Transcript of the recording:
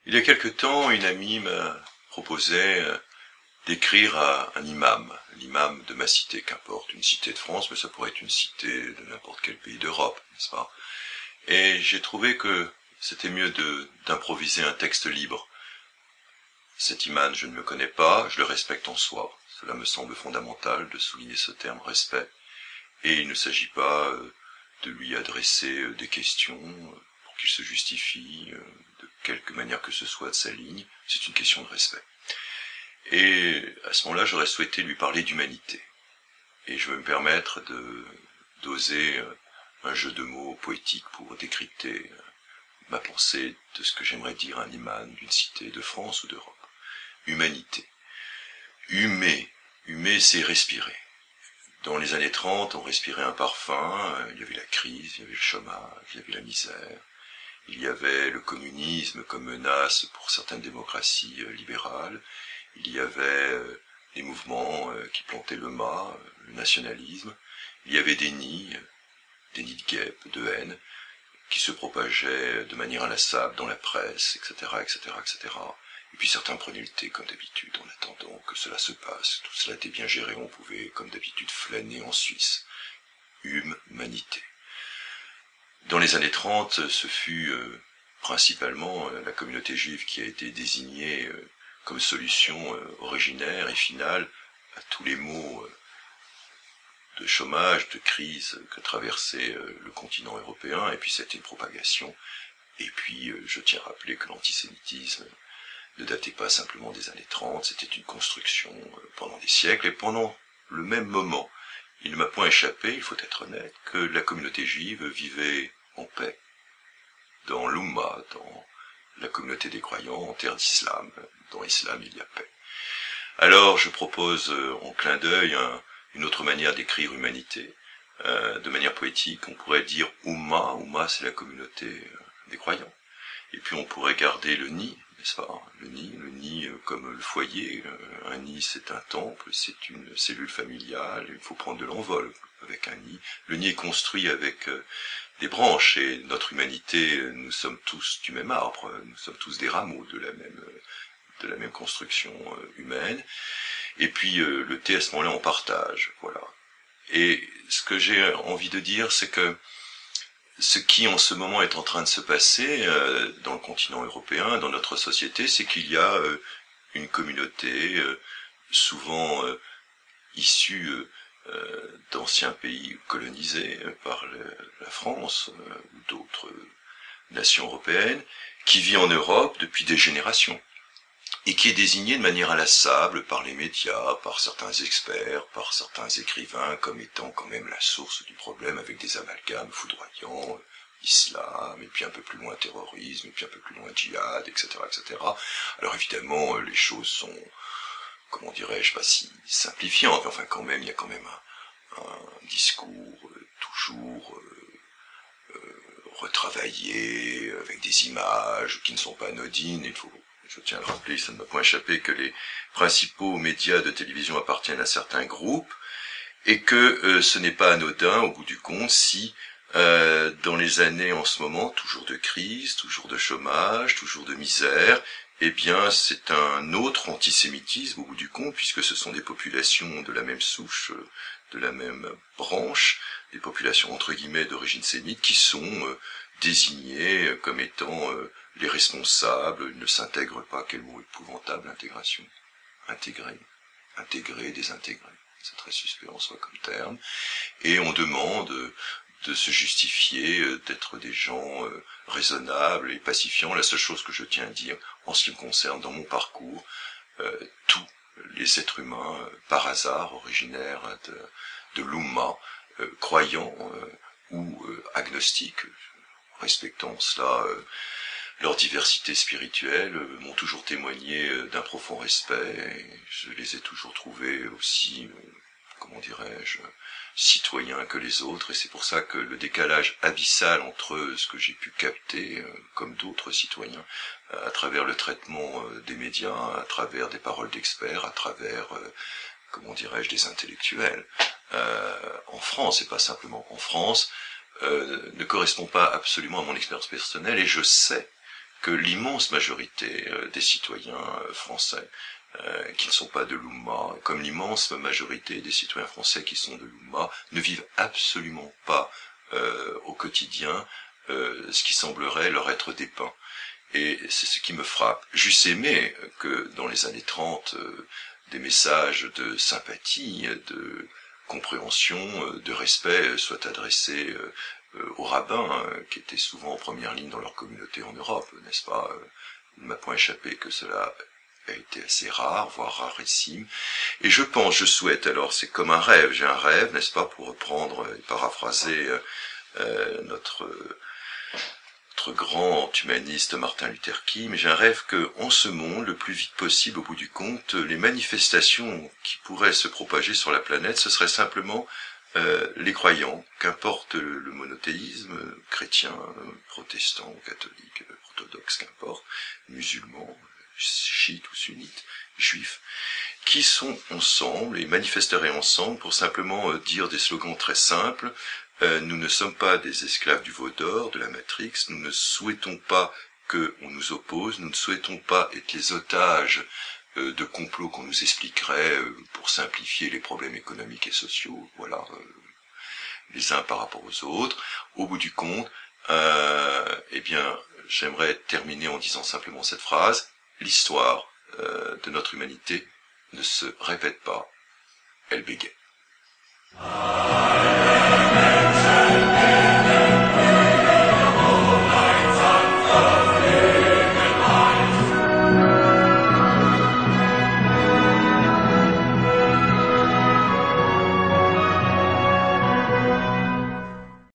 Il y a quelque temps, une amie m'a proposé d'écrire à un imam, l'imam de ma cité, qu'importe, une cité de France, mais ça pourrait être une cité de n'importe quel pays d'Europe, n'est-ce pas? Et j'ai trouvé que c'était mieux d'improviser un texte libre. Cet imam, je ne le connais pas, je le respecte en soi. Cela me semble fondamental de souligner ce terme respect. Et il ne s'agit pas de lui adresser des questions pour qu'il se justifie de quelque manière que ce soit de sa ligne. C'est une question de respect. Et à ce moment-là, j'aurais souhaité lui parler d'humanité. Et je veux me permettre d'oser un jeu de mots poétique pour décrypter ma pensée de ce que j'aimerais dire à un imam d'une cité de France ou d'Europe. Humanité. Humer. Humer, c'est respirer. Dans les années 30, on respirait un parfum, il y avait la crise, il y avait le chômage, il y avait la misère, il y avait le communisme comme menace pour certaines démocraties libérales, il y avait les mouvements qui plantaient le mât, le nationalisme, il y avait des nids de guêpes, de haine, qui se propageaient de manière inlassable dans la presse, etc., etc., etc. Et puis certains prenaient le thé comme d'habitude en attendant que cela se passe. Tout cela était bien géré, on pouvait comme d'habitude flâner en Suisse. Humanité. Dans les années 30, ce fut principalement la communauté juive qui a été désignée comme solution originaire et finale à tous les maux de chômage, de crise que traversait le continent européen, et puis c'était une propagation. Et puis je tiens à rappeler que l'antisémitisme ne datait pas simplement des années 30, c'était une construction pendant des siècles, et pendant le même moment, il ne m'a point échappé, il faut être honnête, que la communauté juive vivait en paix, dans l'Oumma, dans la communauté des croyants, en terre d'islam, dans l'islam il y a paix. Alors je propose en clin d'œil une autre manière d'écrire humanité, de manière poétique, on pourrait dire Oumma, Oumma c'est la communauté des croyants, et puis on pourrait garder le nid, n'est-ce pas? Le nid comme le foyer, un nid c'est un temple, c'est une cellule familiale, il faut prendre de l'envol avec un nid. Le nid est construit avec des branches, et notre humanité, nous sommes tous du même arbre, nous sommes tous des rameaux de la même construction humaine. Et puis le thé à ce moment-là on partage, voilà. Et ce que j'ai envie de dire, c'est que ce qui en ce moment est en train de se passer dans le continent européen, dans notre société, c'est qu'il y a une communauté souvent issue d'anciens pays colonisés par la France ou d'autres nations européennes, qui vit en Europe depuis des générations, et qui est désignée de manière inlassable par les médias, par certains experts, par certains écrivains, comme étant quand même la source du problème, avec des amalgames foudroyants, islam, et puis un peu plus loin terrorisme, et puis un peu plus loin djihad, etc., etc. Alors évidemment, les choses sont, comment dirais-je, pas si simplifiantes, mais enfin quand même, il y a quand même un discours toujours retravaillé, avec des images qui ne sont pas anodines. Je tiens à le rappeler, ça ne m'a point échappé, que les principaux médias de télévision appartiennent à certains groupes, et que ce n'est pas anodin, au bout du compte, si dans les années en ce moment, toujours de crise, toujours de chômage, toujours de misère, eh bien c'est un autre antisémitisme au bout du compte, puisque ce sont des populations de la même souche, de la même branche, des populations entre guillemets d'origine sémite, qui sont désignées comme étant les responsables. Ils ne s'intègrent pas, quel mot épouvantable, intégration. Intégrer, désintégrer. C'est très suspect en soi comme terme. Et on demande de se justifier, d'être des gens raisonnables et pacifiants. La seule chose que je tiens à dire, en ce qui me concerne, dans mon parcours, tous les êtres humains, par hasard, originaires de l'Oumma, croyants ou agnostiques, respectant cela, leur diversité spirituelle, m'ont toujours témoigné d'un profond respect, et je les ai toujours trouvés aussi comment dirais-je, citoyen que les autres, et c'est pour ça que le décalage abyssal entre ce que j'ai pu capter, comme d'autres citoyens, à travers le traitement des médias, à travers des paroles d'experts, à travers, comment dirais-je, des intellectuels, en France, et pas simplement en France, ne correspond pas absolument à mon expérience personnelle, et je sais que l'immense majorité des citoyens français qui ne sont pas de l'Oumma, comme l'immense majorité des citoyens français qui sont de l'Oumma, ne vivent absolument pas au quotidien ce qui semblerait leur être dépeint. Et c'est ce qui me frappe. J'eusse aimé que dans les années 30, des messages de sympathie, de compréhension, de respect soient adressés aux rabbins, qui étaient souvent en première ligne dans leur communauté en Europe, n'est-ce pas? Il ne m'a point échappé que cela a été assez rare, voire rarissime. Et je souhaite, alors c'est comme un rêve, j'ai un rêve, n'est-ce pas, pour reprendre et paraphraser notre grand humaniste Martin Luther King, mais j'ai un rêve que, en ce monde, le plus vite possible, au bout du compte, les manifestations qui pourraient se propager sur la planète, ce serait simplement les croyants, qu'importe le monothéisme, chrétien, protestant, catholique, orthodoxe, qu'importe, musulmans, chiites ou sunnites, juifs, qui sont ensemble et manifesteraient ensemble pour simplement dire des slogans très simples. Nous ne sommes pas des esclaves du veau d'or, de la Matrix, nous ne souhaitons pas qu'on nous oppose, nous ne souhaitons pas être les otages de complots qu'on nous expliquerait pour simplifier les problèmes économiques et sociaux, voilà, les uns par rapport aux autres. Au bout du compte, eh bien, j'aimerais terminer en disant simplement cette phrase: l'histoire de notre humanité ne se répète pas, elle bégaye.